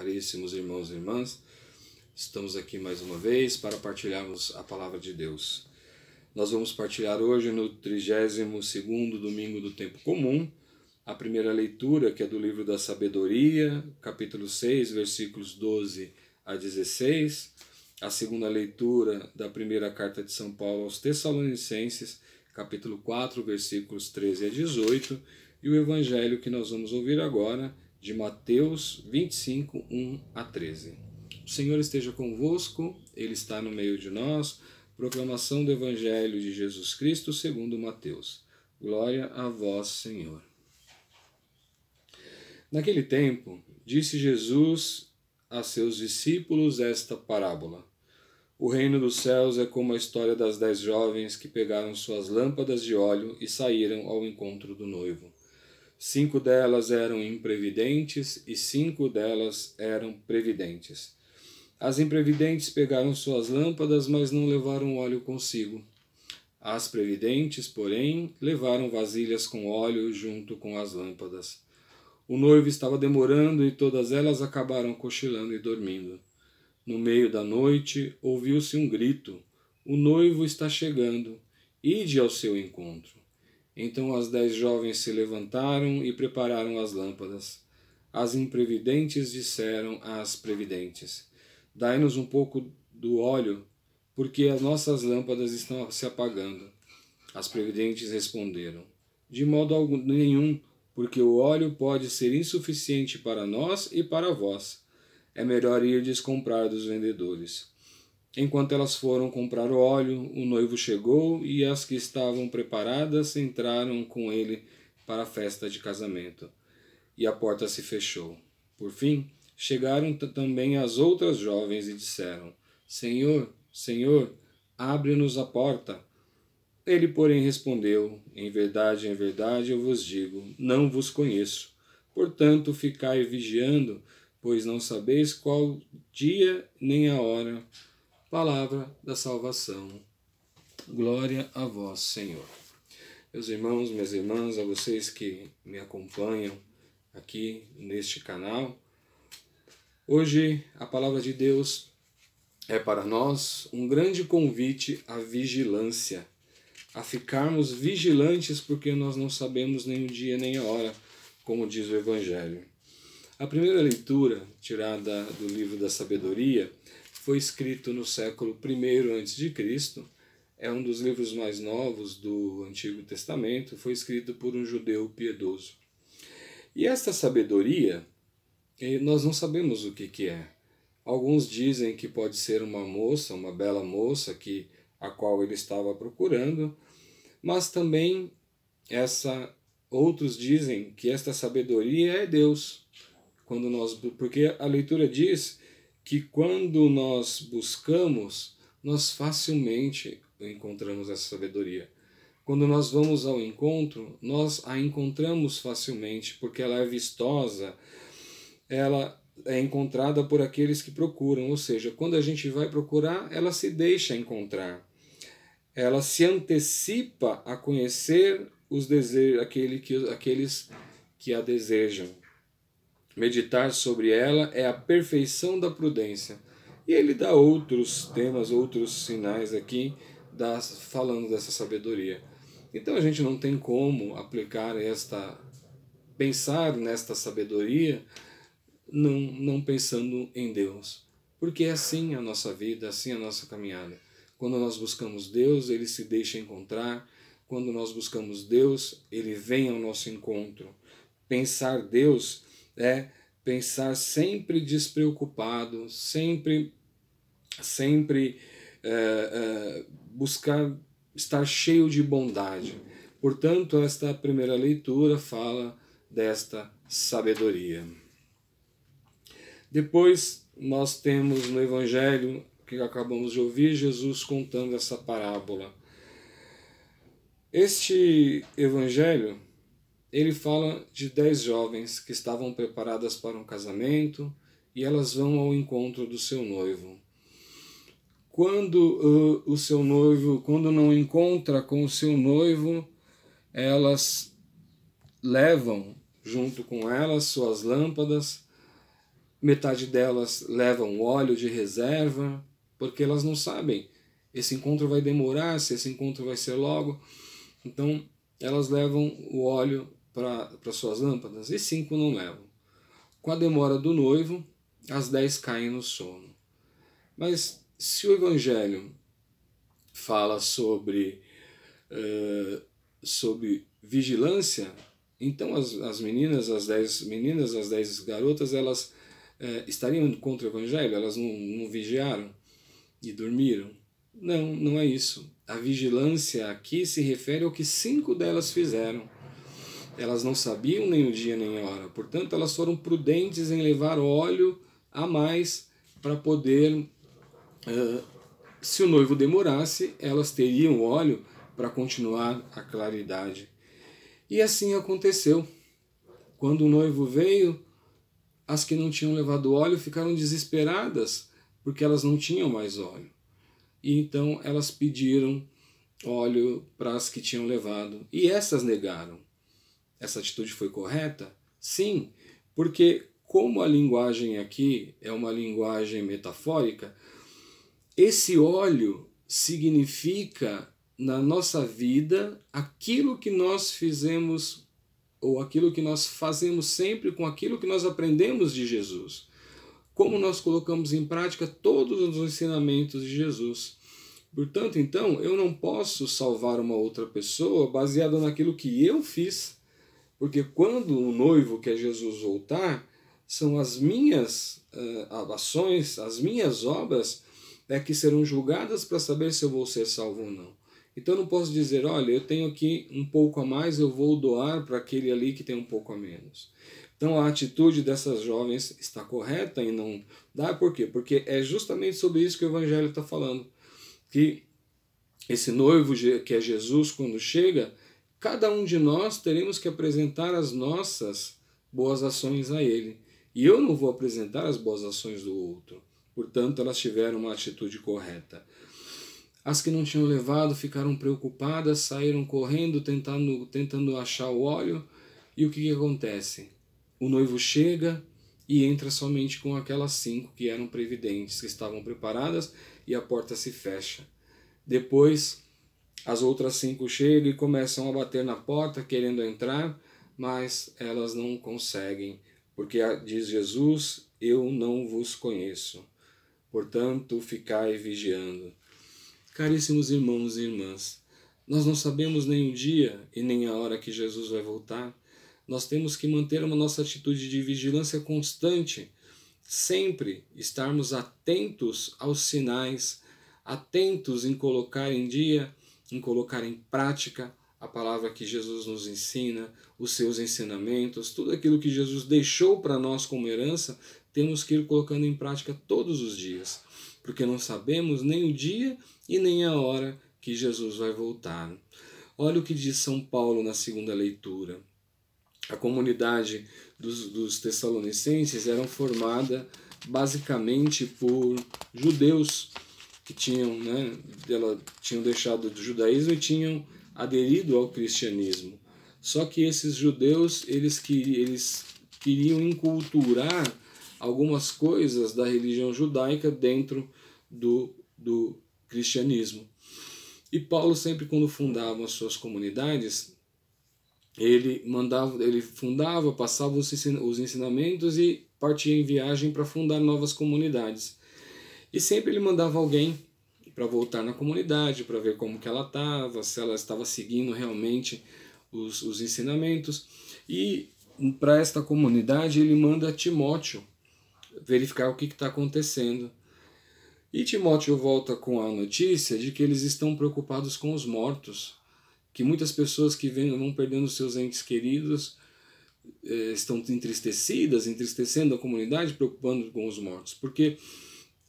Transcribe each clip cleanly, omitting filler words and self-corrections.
caríssimos irmãos e irmãs, estamos aqui mais uma vez para partilharmos a palavra de Deus. Nós vamos partilhar hoje no 32º domingo do tempo comum, a primeira leitura, que é do livro da Sabedoria, capítulo 6, versículos 12 a 16, a segunda leitura da primeira carta de São Paulo aos Tessalonicenses, capítulo 4, versículos 13 a 18, e o evangelho que nós vamos ouvir agora, de Mateus 25, 1 a 13. O Senhor esteja convosco, Ele está no meio de nós. Proclamação do evangelho de Jesus Cristo segundo Mateus. Glória a vós, Senhor. Naquele tempo, disse Jesus a seus discípulos esta parábola. O reino dos céus é como a história das 10 jovens que pegaram suas lâmpadas de óleo e saíram ao encontro do noivo. 5 delas eram imprevidentes e 5 delas eram previdentes. As imprevidentes pegaram suas lâmpadas, mas não levaram óleo consigo. As previdentes, porém, levaram vasilhas com óleo junto com as lâmpadas. O noivo estava demorando e todas elas acabaram cochilando e dormindo. No meio da noite, ouviu-se um grito: "O noivo está chegando, ide ao seu encontro." Então as 10 jovens se levantaram e prepararam as lâmpadas. As imprevidentes disseram às previdentes: "Dai-nos um pouco do óleo, porque as nossas lâmpadas estão se apagando." As previdentes responderam: "De modo nenhum, porque o óleo pode ser insuficiente para nós e para vós. É melhor irdes comprar dos vendedores." Enquanto elas foram comprar o óleo, o noivo chegou e as que estavam preparadas entraram com ele para a festa de casamento. E a porta se fechou. Por fim, chegaram também as outras jovens e disseram: "Senhor, Senhor, abre-nos a porta." Ele, porém, respondeu: em verdade, eu vos digo, não vos conheço. Portanto, ficai vigiando, pois não sabeis qual dia nem a hora. Palavra da salvação. Glória a vós, Senhor. Meus irmãos, minhas irmãs, a vocês que me acompanham aqui neste canal, hoje a palavra de Deus é para nós um grande convite à vigilância, a ficarmos vigilantes, porque nós não sabemos nem o dia nem a hora, como diz o Evangelho. A primeira leitura, tirada do livro da Sabedoria, foi escrito no século I a.C., é um dos livros mais novos do Antigo Testamento, foi escrito por um judeu piedoso. E esta sabedoria, nós não sabemos o que é. Alguns dizem que pode ser uma moça, uma bela moça, a qual ele estava procurando, mas também outros dizem que esta sabedoria é Deus. Porque a leitura diz que quando nós buscamos, nós facilmente encontramos essa sabedoria. Quando nós vamos ao encontro, nós a encontramos facilmente, porque ela é vistosa, ela é encontrada por aqueles que procuram, ou seja, quando a gente vai procurar, ela se deixa encontrar. Ela se antecipa a conhecer aqueles que a desejam. Meditar sobre ela é a perfeição da prudência. E ele dá outros temas, outros sinais aqui, falando dessa sabedoria. Então a gente não tem como pensar nesta sabedoria não pensando em Deus. Porque é assim a nossa vida, assim a nossa caminhada. Quando nós buscamos Deus, Ele se deixa encontrar. Quando nós buscamos Deus, Ele vem ao nosso encontro. Pensar Deus é pensar sempre despreocupado, sempre buscar estar cheio de bondade. Portanto, esta primeira leitura fala desta sabedoria. Depois, nós temos no Evangelho, que acabamos de ouvir, Jesus contando essa parábola. Este Evangelho, ele fala de 10 jovens que estavam preparadas para um casamento e elas vão ao encontro do seu noivo. Quando o seu noivo, quando não encontra com o seu noivo, elas levam junto com elas suas lâmpadas metade delas levam óleo de reserva, porque elas não sabem, esse encontro vai demorar, se esse encontro vai ser logo. Então, elas levam o óleo para suas lâmpadas, e 5 não levam. Com a demora do noivo, as 10 caem no sono. Mas se o Evangelho fala sobre vigilância, então as meninas, as 10 meninas, as 10 garotas, elas estariam contra o Evangelho? Elas não vigiaram e dormiram? Não, não é isso. A vigilância aqui se refere ao que 5 delas fizeram. Elas não sabiam nem o dia nem a hora, portanto elas foram prudentes em levar óleo a mais para poder, se o noivo demorasse, elas teriam óleo para continuar a claridade. E assim aconteceu. Quando o noivo veio, as que não tinham levado óleo ficaram desesperadas, porque elas não tinham mais óleo. E então elas pediram óleo para as que tinham levado, e essas negaram. Essa atitude foi correta? Sim, porque como a linguagem aqui é uma linguagem metafórica, esse óleo significa na nossa vida aquilo que nós fizemos, ou aquilo que nós fazemos sempre com aquilo que nós aprendemos de Jesus. Como nós colocamos em prática todos os ensinamentos de Jesus. Portanto, então, eu não posso salvar uma outra pessoa baseado naquilo que eu fiz, porque quando o noivo, que é Jesus, voltar, são as minhas ações, as minhas obras, que serão julgadas para saber se eu vou ser salvo ou não. Então eu não posso dizer, olha, eu tenho aqui um pouco a mais, eu vou doar para aquele ali que tem um pouco a menos. Então a atitude dessas jovens está correta e não dá. Por quê? Porque é justamente sobre isso que o Evangelho está falando. Que esse noivo, que é Jesus, quando chega, cada um de nós teremos que apresentar as nossas boas ações a Ele. E eu não vou apresentar as boas ações do outro. Portanto, elas tiveram uma atitude correta. As que não tinham levado ficaram preocupadas, saíram correndo, tentando achar o óleo. E o que acontece? O noivo chega e entra somente com aquelas 5 que eram previdentes, que estavam preparadas, e a porta se fecha. Depois, as outras 5 chegam e começam a bater na porta, querendo entrar, mas elas não conseguem, porque diz Jesus, eu não vos conheço. Portanto, ficai vigiando. Caríssimos irmãos e irmãs, nós não sabemos nem o dia e nem a hora que Jesus vai voltar. Nós temos que manter uma nossa atitude de vigilância constante, sempre estarmos atentos aos sinais, atentos em colocar em dia, em colocar em prática a palavra que Jesus nos ensina, os seus ensinamentos, tudo aquilo que Jesus deixou para nós como herança, temos que ir colocando em prática todos os dias, porque não sabemos nem o dia e nem a hora que Jesus vai voltar. Olha o que diz São Paulo na segunda leitura. A comunidade dos Tessalonicenses era formada basicamente por judeus que tinham deixado do judaísmo e tinham aderido ao cristianismo. Só que esses judeus eles queriam enculturar algumas coisas da religião judaica dentro do cristianismo. E Paulo sempre, quando fundava as suas comunidades, ele fundava, passava os ensinamentos e partia em viagem para fundar novas comunidades. E sempre ele mandava alguém para voltar na comunidade, para ver como que ela estava, se ela estava seguindo realmente os ensinamentos. E para esta comunidade ele manda Timóteo verificar o que está acontecendo. E Timóteo volta com a notícia de que eles estão preocupados com os mortos, que muitas pessoas que vão perdendo seus entes queridos estão entristecendo a comunidade, preocupando com os mortos. Porque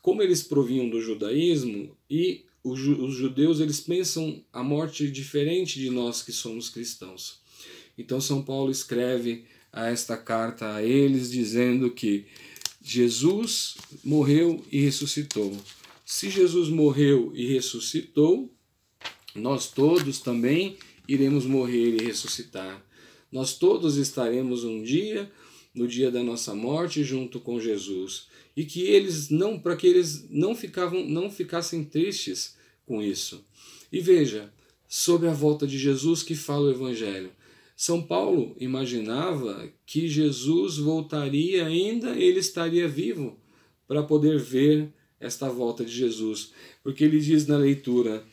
como eles provinham do judaísmo, e os judeus eles pensam a morte diferente de nós que somos cristãos. Então São Paulo escreve esta carta a eles dizendo que Jesus morreu e ressuscitou. Se Jesus morreu e ressuscitou, nós todos também iremos morrer e ressuscitar. Nós todos estaremos um dia no dia da nossa morte junto com Jesus, e que eles não, para que eles não ficassem tristes com isso. E veja, sobre a volta de Jesus que fala o Evangelho, São Paulo imaginava que Jesus voltaria ainda, ele estaria vivo para poder ver esta volta de Jesus, porque ele diz na leitura: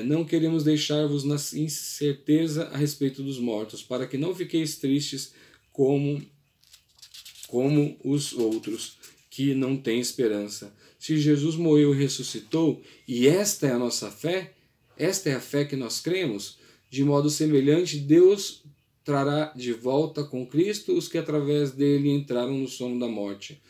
não queremos deixar-vos na incerteza a respeito dos mortos, para que não fiqueis tristes como os outros, que não têm esperança. Se Jesus morreu e ressuscitou, e esta é a nossa fé, esta é a fé que nós cremos, de modo semelhante, Deus trará de volta com Cristo os que através dele entraram no sono da morte.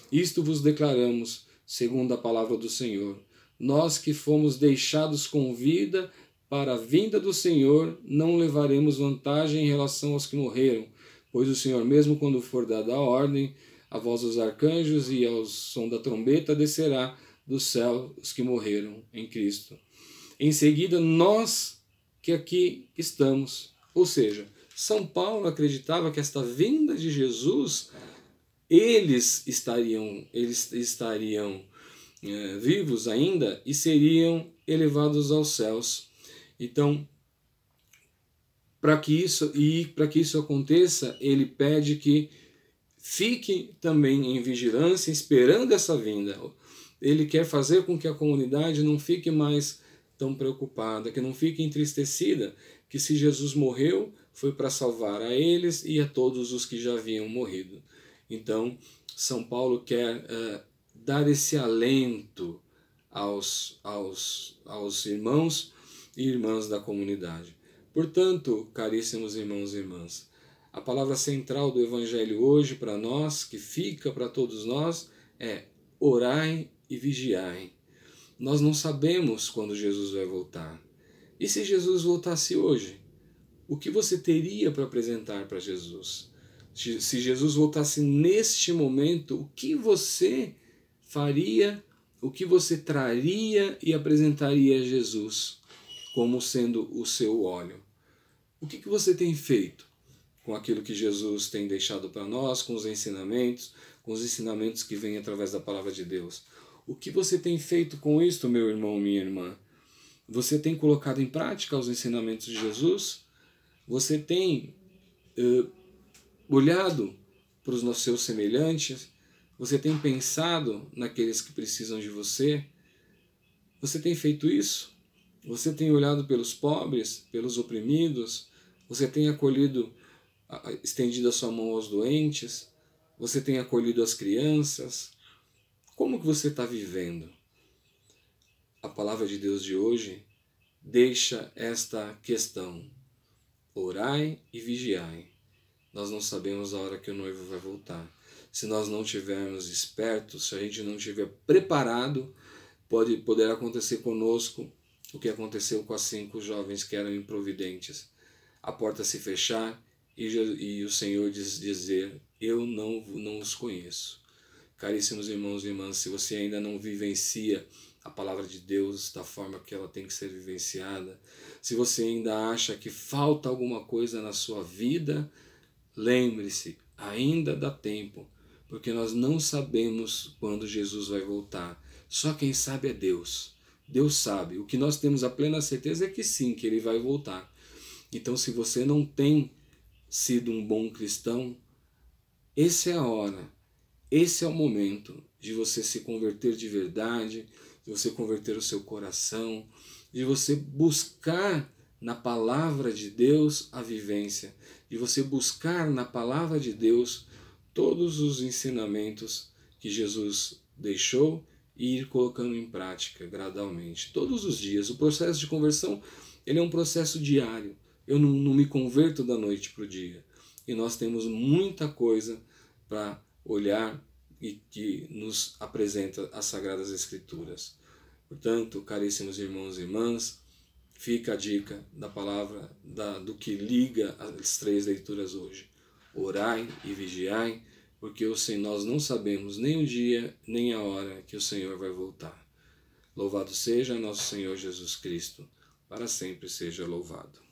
Isto vos declaramos, segundo a palavra do Senhor. Nós que fomos deixados com vida para a vinda do Senhor, não levaremos vantagem em relação aos que morreram, pois o Senhor mesmo, quando for dada a ordem, a voz dos arcanjos e ao som da trombeta, descerá do céu os que morreram em Cristo. Em seguida, nós que aqui estamos, ou seja, São Paulo acreditava que esta vinda de Jesus, eles estariam vivos ainda e seriam elevados aos céus. Então, para que isso aconteça, ele pede que fique também em vigilância, esperando essa vinda. Ele quer fazer com que a comunidade não fique mais tão preocupada, que não fique entristecida, que se Jesus morreu, foi para salvar a eles e a todos os que já haviam morrido. Então, São Paulo quer dar esse alento aos irmãos e irmãs da comunidade. Portanto, caríssimos irmãos e irmãs, a palavra central do Evangelho hoje para nós, que fica para todos nós, é: orai e vigiai. Nós não sabemos quando Jesus vai voltar. E se Jesus voltasse hoje? O que você teria para apresentar para Jesus? Se Jesus voltasse neste momento, o que você faria, o que você traria e apresentaria a Jesus como sendo o seu óleo? O que você tem feito com aquilo que Jesus tem deixado para nós, com os ensinamentos que vêm através da palavra de Deus? O que você tem feito com isto, meu irmão, minha irmã? Você tem colocado em prática os ensinamentos de Jesus? Você tem olhado para os seus semelhantes? Você tem pensado naqueles que precisam de você? Você tem feito isso? Você tem olhado pelos pobres, pelos oprimidos? Você tem estendido a sua mão aos doentes? Você tem acolhido as crianças? Como que você está vivendo? A palavra de Deus de hoje deixa esta questão: orai e vigiai. Nós não sabemos a hora que o noivo vai voltar. Se nós não estivermos espertos, se a gente não estiver preparado, poderá acontecer conosco o que aconteceu com as 5 jovens que eram improvidentes. A porta se fechar e o Senhor dizer: eu não os conheço. Caríssimos irmãos e irmãs, se você ainda não vivencia a palavra de Deus da forma que ela tem que ser vivenciada, se você ainda acha que falta alguma coisa na sua vida, lembre-se, ainda dá tempo, porque nós não sabemos quando Jesus vai voltar. Só quem sabe é Deus. Deus sabe. O que nós temos a plena certeza é que sim, que Ele vai voltar. Então, se você não tem sido um bom cristão, essa é a hora, esse é o momento de você se converter de verdade, de você converter o seu coração, de você buscar na palavra de Deus a vivência, de você buscar na palavra de Deus todos os ensinamentos que Jesus deixou e ir colocando em prática gradualmente, todos os dias. O processo de conversão, ele é um processo diário. Eu não me converto da noite para o dia. E nós temos muita coisa para olhar e que nos apresenta as Sagradas Escrituras. Portanto, caríssimos irmãos e irmãs, fica a dica da palavra, do que liga as 3 leituras hoje. Orai e vigiai, porque nós não sabemos nem o dia, nem a hora que o Senhor vai voltar. Louvado seja nosso Senhor Jesus Cristo, para sempre seja louvado.